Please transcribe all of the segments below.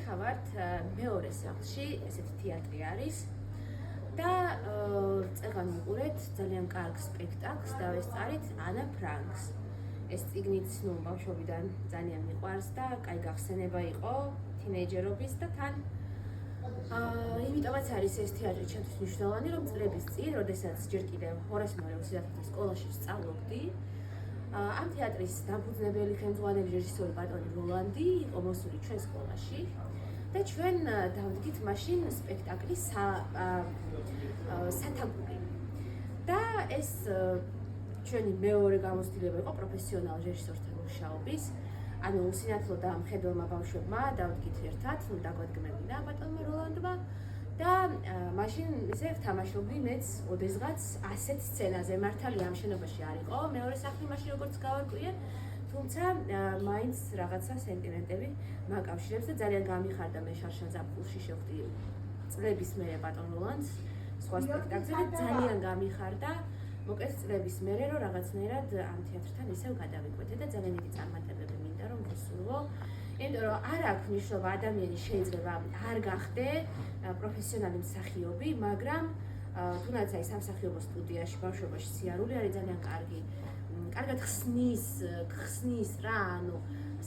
ვიხავართ მეორე სახლში, ესეთი თეატრი არის და წეგან ვიყურეთ ძალიან კარგ სპექტაკლს და ვესწარით ანა ფრანკს. ეს წიგნიც ბავშვობიდან ძალიან მიყვარს და კაი გახსენება იყო თინეიჯერობის და თან იმიტომაც არის ეს თეატრი ჩემთვის მნიშვნელოვანი, რომ წლების წინ, როდესაც ჯერ კიდევ ჰორას მორევსის სკოლაში სწავლობდი, ამ თეატრის დამფუძნებელი ხელმძღვანელი რეჟისორი ბატონი როლანდი იყო მოსული ჩვენ სკოლაში და ჩვენ დავდგით მაშინ სპექტაკლის სათაგური. და ეს ჩვენი მეორე გამოცდილება იყო პროფესიონალ რეჟისორთან მუშაობის. ანუ სინათლო და მხედველმა ბავშვებმა დავდგით ერთად, დაგვადგმევინა ბატონმა როლანდმა და მაშინ ისე ვთამაშობდი მეც ოდესღაც ასეთ სცენაზე. მართალია ამ შენობაში არ იყო მეორე სახლი მაშინ როგორც გავარკვიე, თუმცა მაინც რაღაცა სენტიმენტები მაკავშირებს და ძალიან გამიხარდა მე შარშან ზაფხულში შევხვდი წლების მერე ბატონ როლანდს სხვა სპექტაკლზე და ძალიან გამიხარდა მოკლედ წლების მერე რომ რაღაცნაირად ამ თეატრთან ისევ გადავიკვეთე და ძალიან დიდი წარმატებები მინდა რომ გასულო. იმიტომ რომ არ აქვს მნიშვნელობა ადამიანი შეიძლება არ გახდე პროფესიონალი მსახიობი, მაგრამ თუნდაც აი სამსახიობო სტუდიაში ბავშვობაში სიარული არის ძალიან კარგი. კარგად ხსნის რა, ანუ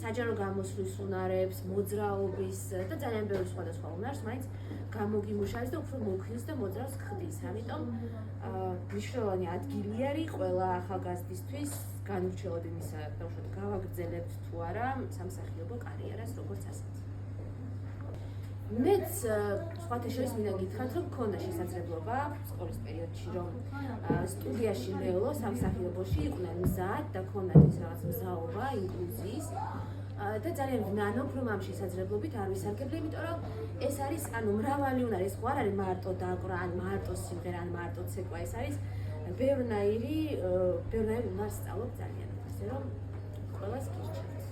საჯარო გამოსვლის უნარებს, მოძრაობის და ძალიან ბევრი სხვადასხვა უნარს მაინც გამოგიმუშავებს და უფრო მოქნის და მოძრაობს ხდის. ამიტომ მნიშვნელოვანი ადგილი არის ყველა ახალგაზრდისთვის განურჩევად იმისა, დავუშვათ გავაგრძელებთ თუ არა სამსახიობო კარიერას როგორც ასეთი. მეც სხვათა შორის მინდა გითხრათ, რომ მქონდა შესაძლებლობა სკოლის პერიოდში, რომ სტუდიაში მევლო სამსახიობოში იყვნენ მზად და ქონდათ ის რაღაც მზაობა ინკლუზიის და ძალიან ვნანობ, რომ ამ შესაძლებლობით არ ვისარგებლე, იმიტომ რომ ეს არის ანუ მრავალი უნარი, ეს ხო არ არის მარტო დაკვრა, ან მარტო სიმღერა, ან მარტო ცეკვა, ეს არის ბევრნაირი უნარს სწავლობ ძალიან, ასე რომ ყველას გირჩევთ.